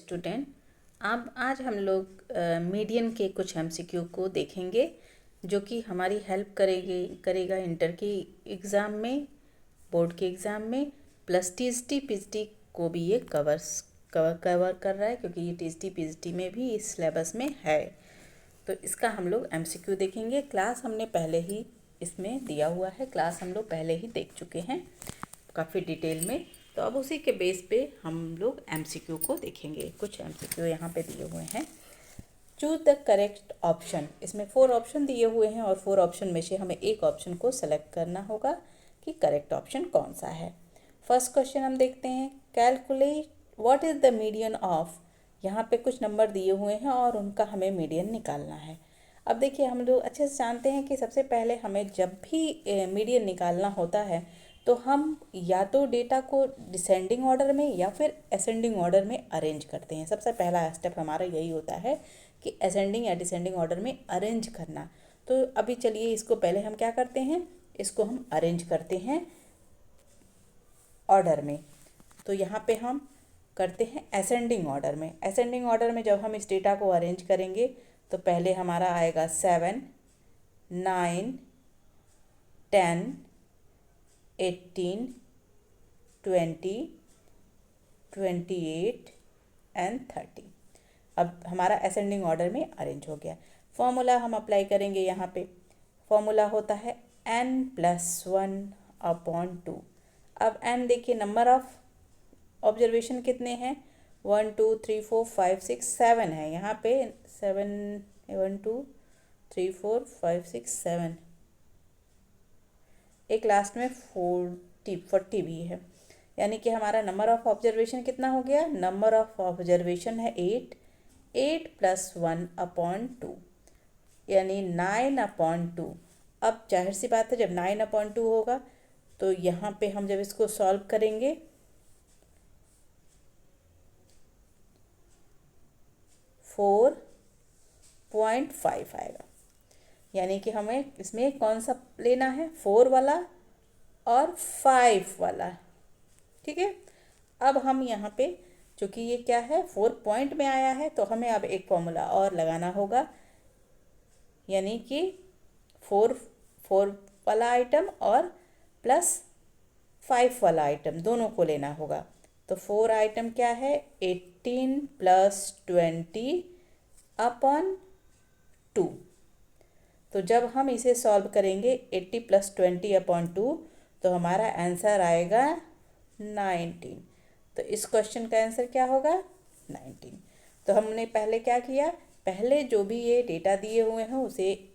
Student. अब आज हम लोग मीडियन के कुछ एमसीक्यू को देखेंगे जो कि हमारी हेल्प करेगा इंटर के एग्ज़ाम में, बोर्ड के एग्ज़ाम में, प्लस टीएसटी पीजीटी को भी ये कवर कर रहा है, क्योंकि ये टीएसटी पीजीटी में भी इस सिलेबस में है। तो इसका हम लोग एमसीक्यू देखेंगे। क्लास हमने पहले ही इसमें दिया हुआ है, क्लास हम लोग पहले ही देख चुके हैं काफ़ी डिटेल में। तो अब उसी के बेस पे हम लोग एमसीक्यू को देखेंगे। कुछ एमसीक्यू यहाँ पे दिए हुए हैं। Choose the correct option. इसमें 4 ऑप्शन दिए हुए हैं और 4 ऑप्शन में से हमें एक ऑप्शन को सेलेक्ट करना होगा कि करेक्ट ऑप्शन कौन सा है। फर्स्ट क्वेश्चन हम देखते हैं, calculate what is the median of. यहाँ पे कुछ नंबर दिए हुए हैं और उनका हमें मीडियन निकालना है। अब देखिए, हम लोग अच्छे से जानते हैं कि सबसे पहले हमें जब भी मीडियन निकालना होता है तो हम या तो डेटा को डिसेंडिंग ऑर्डर में या फिर असेंडिंग ऑर्डर में अरेंज करते हैं। सबसे पहला स्टेप हमारा यही होता है कि असेंडिंग या डिसेंडिंग ऑर्डर में अरेंज करना। तो अभी चलिए इसको पहले हम क्या करते हैं, इसको हम अरेंज करते हैं ऑर्डर में। तो यहाँ पे हम करते हैं असेंडिंग ऑर्डर में। असेंडिंग ऑर्डर में जब हम इस डेटा को अरेंज करेंगे तो पहले हमारा आएगा 7, 9, 10, 18, 20, 28 एंड 30। अब हमारा असेंडिंग ऑर्डर में अरेंज हो गया। फॉर्मूला हम अप्लाई करेंगे यहाँ पे। फॉर्मूला होता है n+1/2। अब n देखिए, नंबर ऑफ ऑब्जर्वेशन कितने हैं, 1 2 3 4 5 6 7 है। यहाँ पे 7 1 2 3 4 5 6 7, एक लास्ट में 40 भी है। यानी कि हमारा नंबर ऑफ ऑब्जर्वेशन कितना हो गया, नंबर ऑफ ऑब्जर्वेशन है 8 +1/2 यानी 9/2। अब जाहिर सी बात है, जब 9/2 होगा तो यहाँ पे हम जब इसको सॉल्व करेंगे 4.5 आएगा। यानी कि हमें इसमें कौन सा लेना है, 4 वाला और 5 वाला। ठीक है। अब हम यहाँ पे, चूँकि ये क्या है 4 पॉइंट में आया है, तो हमें अब एक फॉर्मूला और लगाना होगा। यानी कि 4 वाला आइटम और +5 वाला आइटम दोनों को लेना होगा। तो 4 आइटम क्या है, 18 + 20/2। तो जब हम इसे सॉल्व करेंगे 80 + 20/2 तो हमारा आंसर आएगा 19। तो इस क्वेश्चन का आंसर क्या होगा, 19। तो हमने पहले क्या किया, पहले जो भी ये डेटा दिए हुए हैं उसे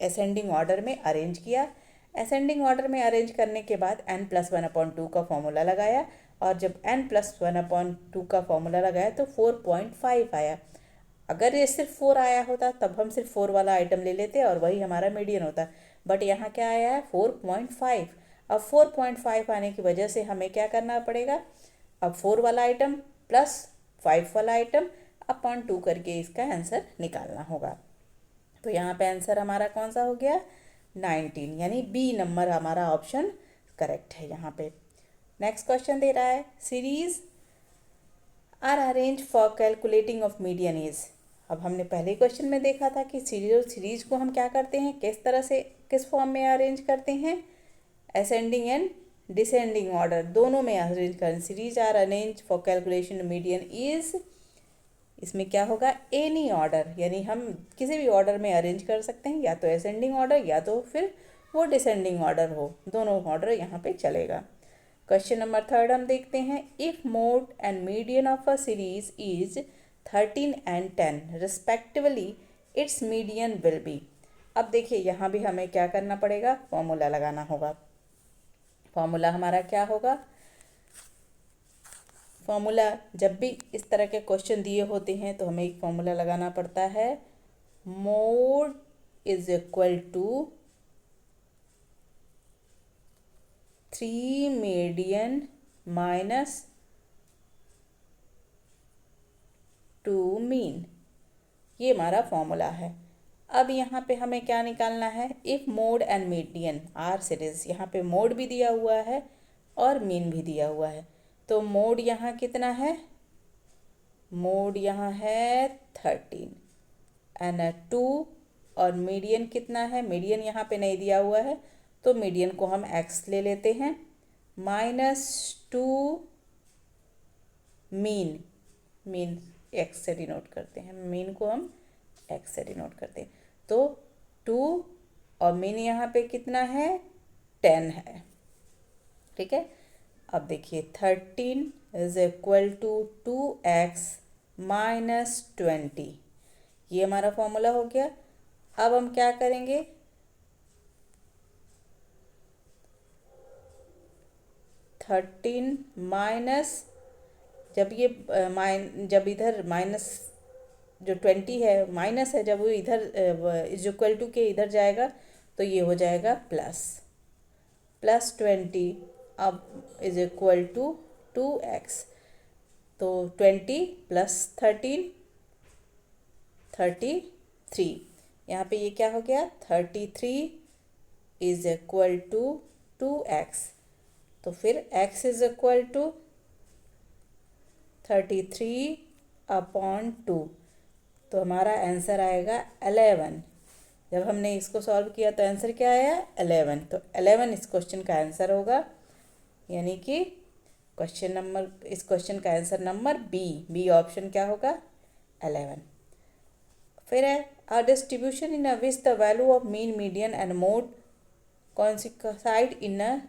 असेंडिंग ऑर्डर में अरेंज किया। असेंडिंग ऑर्डर में अरेंज करने के बाद n+1/2 का फॉर्मूला लगाया, और जब n+1/2 का फॉर्मूला लगाया तो 4.5 आया। अगर ये सिर्फ 4 आया होता तब हम सिर्फ 4 वाला आइटम ले लेते और वही हमारा मीडियन होता, बट यहाँ क्या आया है 4.5। अब 4.5 आने की वजह से हमें क्या करना पड़ेगा, अब 4 वाला आइटम +5 वाला आइटम /2 करके इसका आंसर निकालना होगा। तो यहाँ पे आंसर हमारा कौन सा हो गया, 19, यानी बी नंबर हमारा ऑप्शन करेक्ट है यहाँ पे। नेक्स्ट क्वेश्चन दे रहा है, series are arrange for calculating of median is. अब हमने पहले क्वेश्चन में देखा था कि सीरीज को हम क्या करते हैं, किस तरह से, किस फॉर्म में अरेंज करते हैं, असेंडिंग एंड डिसेंडिंग ऑर्डर दोनों में अरेंज करें। Series are arrange for calculation median is, इसमें क्या होगा, एनी ऑर्डर, यानी हम किसी भी ऑर्डर में अरेंज कर सकते हैं, या तो असेंडिंग ऑर्डर या तो फिर वो डिसेंडिंग ऑर्डर हो, दोनों ऑर्डर यहाँ पे चलेगा। क्वेश्चन नंबर 3 हम देखते हैं, if mode and median of a series is 13 and 10 respectively, it's median will B. अब देखिए, यहाँ भी हमें क्या करना पड़ेगा, फॉर्मूला लगाना होगा। फॉर्मूला हमारा क्या होगा, फॉर्मूला जब भी इस तरह के क्वेश्चन दिए होते हैं तो हमें एक फॉर्मूला लगाना पड़ता है, mode is equal to 3 median -2 mean. ये हमारा फॉर्मूला है। अब यहाँ पे हमें क्या निकालना है, if mode and median R series. यहाँ पे मोड भी दिया हुआ है और मीन भी दिया हुआ है। तो मोड यहाँ कितना है मोड यहाँ है 13 एंड 2 और मीडियन कितना है, मीडियन यहाँ पे नहीं दिया हुआ है तो मीडियन को हम x ले लेते हैं, -2 मीन, मीन x से डिनोट करते हैं, मीन को हम x से डिनोट करते हैं। तो 2 और मीन यहाँ पे कितना है 10 है, ठीक है। अब देखिए 13 इज इक्वल टू 2x -20, ये हमारा फॉर्मूला हो गया। अब हम क्या करेंगे, जब इधर माइनस जो 20 है माइनस है, जब वो इधर इज इक्वल टू के इधर जाएगा तो ये हो जाएगा +20 अब इज इक्वल टू 2x। तो 20 + 13 33, यहाँ पे ये क्या हो गया 33 इज इक्वल टू 2x। तो फिर x इज इक्वल टू 33/2, तो हमारा आंसर आएगा 11। जब हमने इसको सॉल्व किया तो आंसर क्या आया 11, तो 11 इस क्वेश्चन का आंसर होगा, यानी कि इस क्वेश्चन का आंसर नंबर बी ऑप्शन क्या होगा 11। फिर है a distribution in a which the value of mean median and mode coincide in a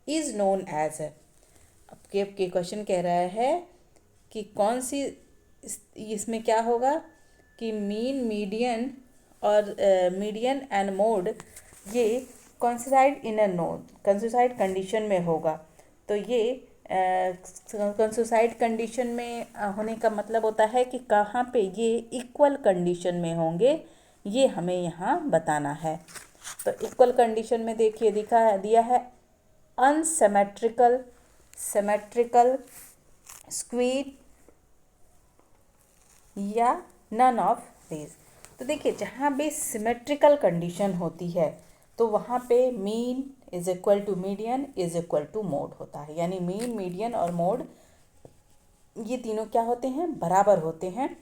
is known as. अब के क्वेश्चन कह रहा है कि कौन सी इसमें क्या होगा कि मीन मीडियन और मीडियन एंड मोड ये coincide in a node coincide condition में होगा। तो ये कोइंसाइड कंडीशन में होने का मतलब होता है कि कहाँ पे ये इक्वल कंडीशन में होंगे, ये हमें यहाँ बताना है। तो इक्वल कंडीशन में देखिए दिया है अनसिमेट्रिकल, सिमेट्रिकल, स्क्वीड या नन ऑफ दीज। तो देखिए जहाँ भी सिमेट्रिकल कंडीशन होती है तो वहाँ पे mean is equal to median is equal to mode होता है, यानी मीन मीडियन और मोड ये तीनों क्या होते हैं बराबर होते हैं।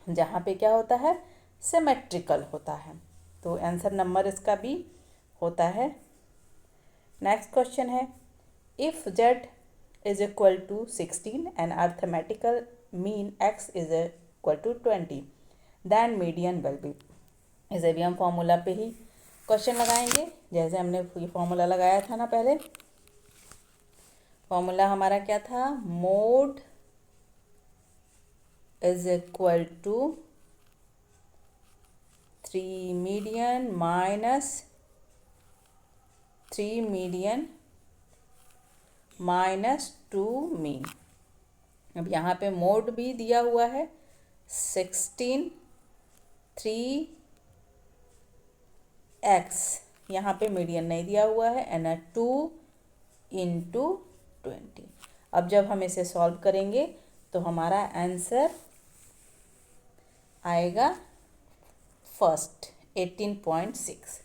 जहाँ पे क्या होता है सिमेट्रिकल होता है, तो आंसर नंबर इसका भी होता है। नेक्स्ट क्वेश्चन है if z is equal to 16 and arithmetical mean x is equal to 20 then median will be. इसे भी हम फॉर्मूला पे ही क्वेश्चन लगाएंगे, जैसे हमने ये फॉर्मूला लगाया था ना पहले। फॉर्मूला हमारा क्या था, mode is equal to 3 median minus 3 median minus 2 mean. अब यहाँ पे मोड भी दिया हुआ है 16 3x, यहाँ पे मीडियन नहीं दिया हुआ है एंड 2 × 20। अब जब हम इसे सॉल्व करेंगे तो हमारा आंसर आएगा फर्स्ट 18.6।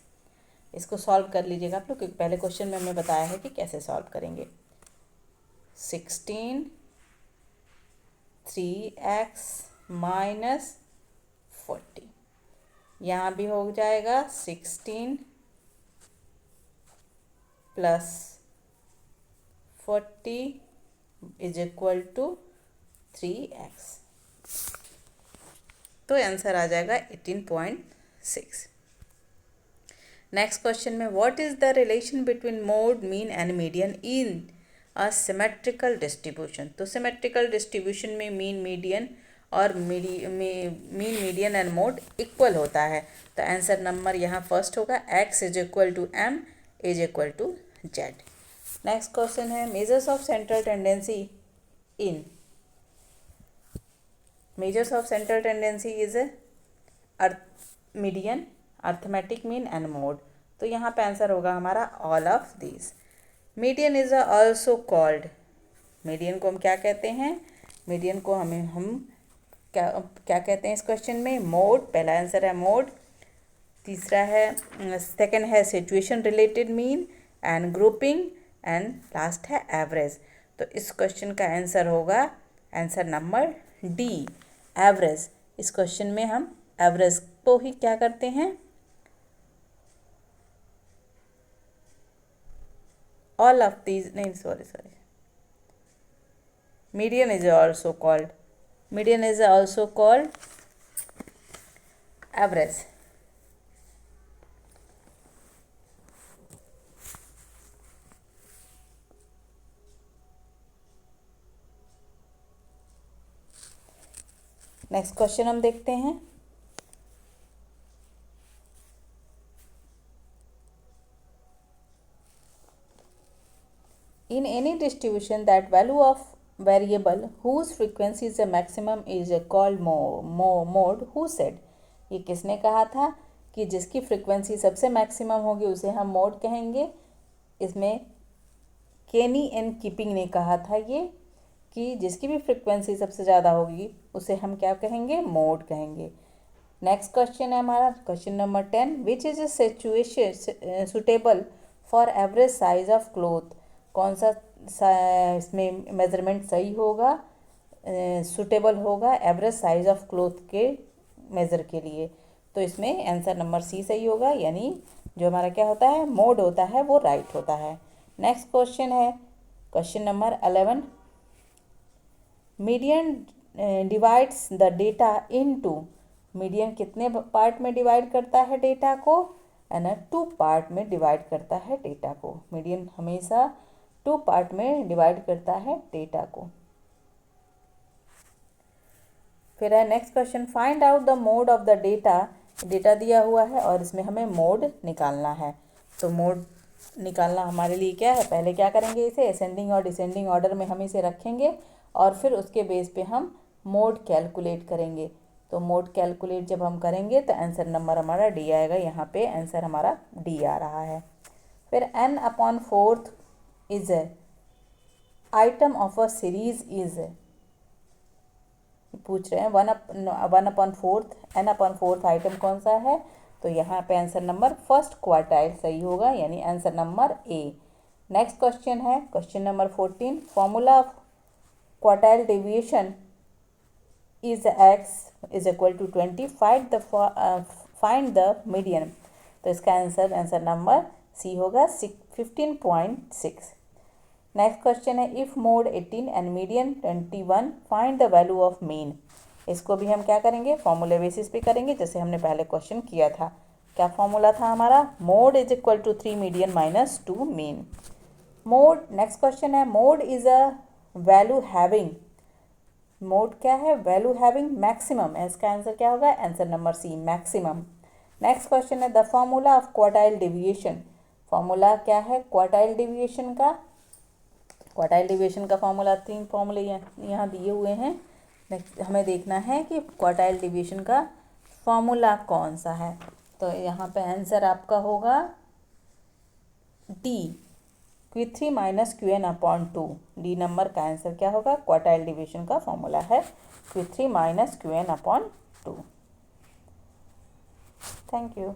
इसको सॉल्व कर लीजिएगा आप लोग, क्योंकि पहले क्वेश्चन में हमने बताया है कि कैसे सॉल्व करेंगे। 16 3x माइनस 40, यहाँ भी हो जाएगा 16 plus 40 is equal to 3x, तो आंसर आ जाएगा 18.6। नेक्स्ट क्वेश्चन में what is the relation between mode mean and median in a symmetrical distribution. तो सिमेट्रिकल डिस्ट्रीब्यूशन में मीन मीडियन और mean median and mode equal होता है, तो आंसर नंबर यहाँ फर्स्ट होगा x is equal to m is equal to z। Next question है measures of central tendency in. Measures of central tendency is median, arithmetic mean and mode. तो यहाँ पे answer होगा हमारा all of these. Median is also called, median को हम क्या कहते हैं, मीडियन को हम क्या कहते हैं इस क्वेश्चन में, मोड। पहला आंसर है मोड, तीसरा है सेकंड है situation related mean and grouping and last है एवरेज। तो इस क्वेश्चन का आंसर होगा आंसर नंबर डी एवरेज। इस क्वेश्चन में हम एवरेज को ही क्या करते हैं, ऑल ऑफ दीज, नहीं sorry median is also called average। Next question हम देखते हैं। In any distribution, that value of variable whose frequency is the maximum is called mode। Who said? ये किसने कहा था कि जिसकी फ्रीक्वेंसी सबसे मैक्सिमम होगी उसे हम मोड कहेंगे। इसमें केनी एंड कीपिंग ने कहा था ये कि जिसकी भी फ्रीक्वेंसी सबसे ज़्यादा होगी उसे हम क्या कहेंगे, मोड कहेंगे। नेक्स्ट क्वेश्चन है हमारा question number 10, which is situation suitable for average size of cloth. कौन सा इसमें मेज़रमेंट सही होगा, सुटेबल होगा एवरेज साइज ऑफ क्लोथ के मेज़र के लिए। तो इसमें आंसर नंबर सी सही होगा, यानी जो हमारा क्या होता है, मोड होता है, वो राइट होता है। नेक्स्ट क्वेश्चन है question number 11, median divides the data into. Median कितने पार्ट में डिवाइड करता है डेटा को, एंड 2 पार्ट में डिवाइड करता है डेटा को। मीडियन हमेशा 2 पार्ट में डिवाइड करता है डेटा को। फिर है next question, find out the mode of the data. Data दिया हुआ है और इसमें हमें मोड निकालना है। तो मोड निकालना हमारे लिए क्या है, पहले क्या करेंगे, इसे असेंडिंग और डिसेंडिंग ऑर्डर में हम इसे रखेंगे और फिर उसके बेस पे हम मोड कैलकुलेट करेंगे। तो मोड कैलकुलेट जब हम करेंगे तो आंसर नंबर हमारा डी आएगा। यहाँ पे आंसर हमारा डी आ रहा है। फिर n/4 is item of a series is, पूछ रहे हैं 1/4 n/4 आइटम कौन सा है। तो यहाँ पे आंसर नंबर फर्स्ट क्वार्टाइल सही होगा, यानी answer number A. Next question है question number 14, formula of quartile deviation is x is equal to 20, find the median. तो इसका आंसर नंबर सी होगा 15.6। नेक्स्ट क्वेश्चन है, if mode 18 and median 21, find the value of mean. इसको भी हम क्या करेंगे, फॉर्मूले बेसिस पे करेंगे, जैसे हमने पहले क्वेश्चन किया था। क्या फॉर्मूला था हमारा, mode is equal to 3 median minus 2 mean. Mode, next question है, mode is a value having. Mode क्या है, वैल्यू हैविंग मैक्सिमम। इसका आंसर क्या होगा, answer number C maximum. Next question है, the formula of quartile deviation. Formula क्या है क्वार्टाइल डेविएशन का। क्वार्टाइल डेविएशन का फॉर्मूला 3 फॉर्मूले यहाँ दिए हुए हैं। नेक्स्ट हमें देखना है कि क्वार्टाइल डेविएशन का फॉर्मूला कौन सा है। तो यहाँ पे आंसर आपका होगा D, Q3 - Qn/2। D number का आंसर क्या होगा, क्वार्टाइल डेविएशन का फॉर्मूला है Q3 - Qn/2। Thank you.